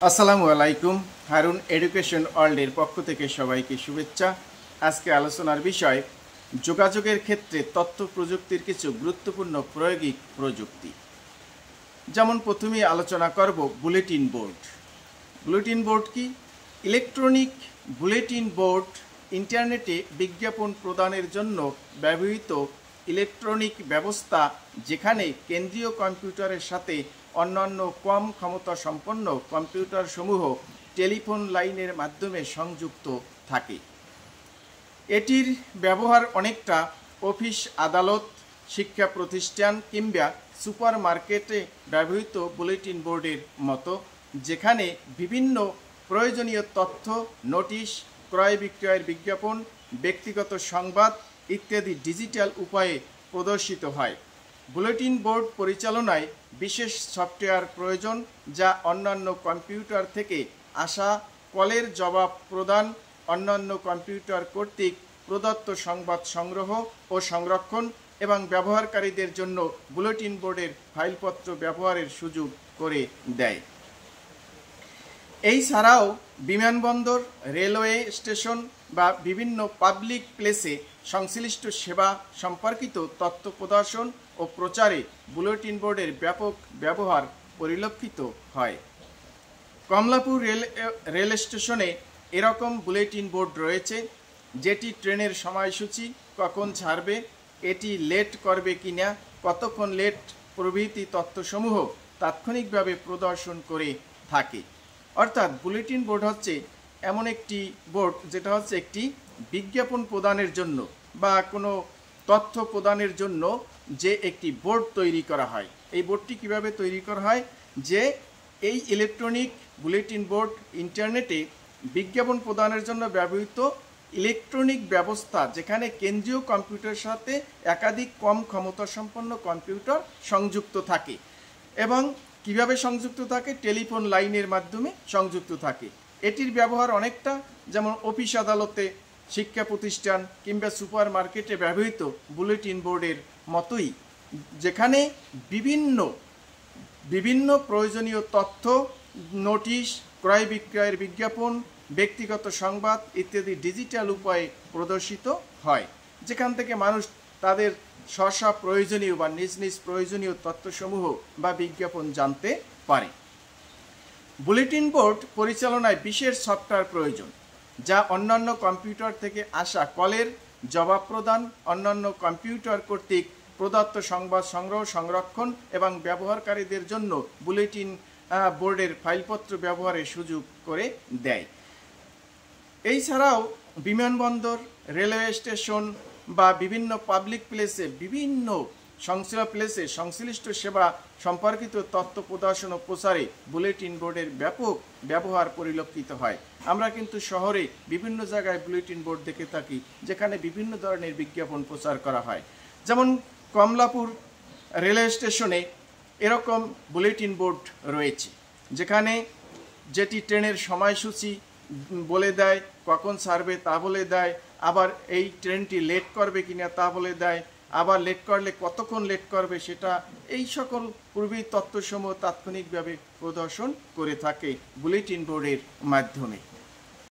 আসসালামু আলাইকুম। হারুন এডুকেশন ওয়ার্ল্ডের পক্ষ থেকে সবাইকে শুভেচ্ছা। আজকে আলোচনার বিষয় যোগাযোগের ক্ষেত্রে তথ্য প্রযুক্তির কিছু গুরুত্বপূর্ণ প্রায়োগিক প্রযুক্তি। যেমন প্রথমেই আলোচনা করব বুলেটিন বোর্ড। বুলেটিন বোর্ড কি? ইলেকট্রনিক বুলেটিন বোর্ড ইন্টারনেটে বিজ্ঞাপন প্রদানের জন্য ব্যবহৃত ইলেকট্রনিক ব্যবস্থা, যেখানে কেন্দ্রীয় কম্পিউটারের সাথে অন্যান্য কম ক্ষমতা সম্পন্ন কম্পিউটারসমূহ টেলিফোন লাইনের মাধ্যমে সংযুক্ত থাকে। এটির ব্যবহার অনেকটা অফিস, আদালত, শিক্ষা প্রতিষ্ঠান কিংবা সুপার মার্কেটে ব্যবহৃত বুলেটিন বোর্ডের মতো, যেখানে বিভিন্ন প্রয়োজনীয় তথ্য, নোটিশ, ক্রয় বিক্রয়ের বিজ্ঞাপন, ব্যক্তিগত সংবাদ ইত্যাদি ডিজিটাল উপায়ে প্রদর্শিত হয়। বুলেটিন বোর্ড পরিচালনায় বিশেষ সফটওয়্যার প্রয়োজন, যা অন্যান্য কম্পিউটার থেকে আসা কলের জবাব প্রদান, অন্যান্য কম্পিউটার কর্তৃক প্রদত্ত সংবাদ সংগ্রহ ও সংরক্ষণ এবং ব্যবহারকারীদের জন্য বুলেটিন বোর্ডের ফাইলপত্র ব্যবহারের সুযোগ করে দেয়। এই ছাড়াও বিমানবন্দর, রেলওয়ে স্টেশন বা বিভিন্ন পাবলিক প্লেসে সংশ্লিষ্ট সেবা সম্পর্কিত তথ্য প্রদর্শন ও প্রচারে বুলেটিন বোর্ডের ব্যাপক ব্যবহার পরিলক্ষিত হয়। কমলাপুর রেল স্টেশনে এরকম বুলেটিন বোর্ড রয়েছে, যেটি ট্রেনের সময়সূচি, কখন ছাড়বে, এটি লেট করবে কিনা, কতক্ষণ লেট প্রভৃতি তথ্যসমূহ তাৎক্ষণিকভাবে প্রদর্শন করে থাকে। অর্থাৎ বুলেটিন বোর্ড হচ্ছে এমন একটি বোর্ড যেটা হচ্ছে একটি বিজ্ঞাপন প্রদানের জন্য বা কোনো তথ্য প্রদানের জন্য যে একটি বোর্ড তৈরি করা হয়। এই বোর্ডটি কিভাবে তৈরি করা হয়? যে এই ইলেকট্রনিক বুলেটিন বোর্ড ইন্টারনেটে বিজ্ঞাপন প্রদানের জন্য ব্যবহৃত ইলেকট্রনিক ব্যবস্থা, যেখানে কেন্দ্রীয় কম্পিউটারের সাথে একাধিক কম ক্ষমতা সম্পন্ন কম্পিউটার সংযুক্ত থাকে এবং কিভাবে সংযুক্ত থাকে? টেলিফোন লাইনের মাধ্যমে সংযুক্ত থাকে। এটির ব্যবহার অনেকটা যেমন অফিস, আদালতে, শিক্ষা প্রতিষ্ঠান কিংবা সুপার মার্কেটে ব্যবহৃত বুলেটিন বোর্ডের মতোই, যেখানে বিভিন্ন প্রয়োজনীয় তথ্য, নোটিশ, ক্রয় বিক্রয়ের বিজ্ঞাপন, ব্যক্তিগত সংবাদ ইত্যাদি ডিজিটাল উপায়ে প্রদর্শিত হয়, যেখান থেকে মানুষ তাদের স্ব প্রয়োজনীয় বা নিজ নিজ প্রয়োজনীয় তথ্যসমূহ বা বিজ্ঞাপন জানতে পারে। বুলেটিন বোর্ড পরিচালনায় বিশেষ সফটওয়্যার প্রয়োজন, যা অন্যান্য কম্পিউটার থেকে আসা কলের জবাব প্রদান, অন্যান্য কম্পিউটার কর্তৃক প্রদত্ত সংবাদ সংগ্রহ, সংরক্ষণ এবং ব্যবহারকারীদের জন্য বুলেটিন বোর্ডের ফাইলপত্র ব্যবহারের সুযোগ করে দেয়। এই ছাড়াও বিমানবন্দর, রেলওয়ে স্টেশন বা বিভিন্ন পাবলিক প্লেসে সংশ্লিষ্ট সেবা সম্পর্কিত তথ্য প্রদর্শন ও প্রচারে বুলেটিন বোর্ডের ব্যাপক ব্যবহার পরিলক্ষিত হয়। আমরা কিন্তু শহরে বিভিন্ন জায়গায় বুলেটিন বোর্ড দেখে থাকি, যেখানে বিভিন্ন ধরনের বিজ্ঞাপন প্রচার করা হয়। যেমন কমলাপুর রেলওয়ে স্টেশনে এরকম বুলেটিন বোর্ড রয়েছে, যেটি ট্রেনের সময়সূচি বলে দেয়, কখন ছাড়বে তা বলে দেয়, আবার এই ট্রেনটি লেট করবে কিনা তা বলে দেয়, আবার লেট করলে কতক্ষণ লেট করবে সেটা, এই সকল পূর্বের তথ্যসমূহ তাৎক্ষণিকভাবে প্রদর্শন করে থাকে বুলেটিন বোর্ডের মাধ্যমে।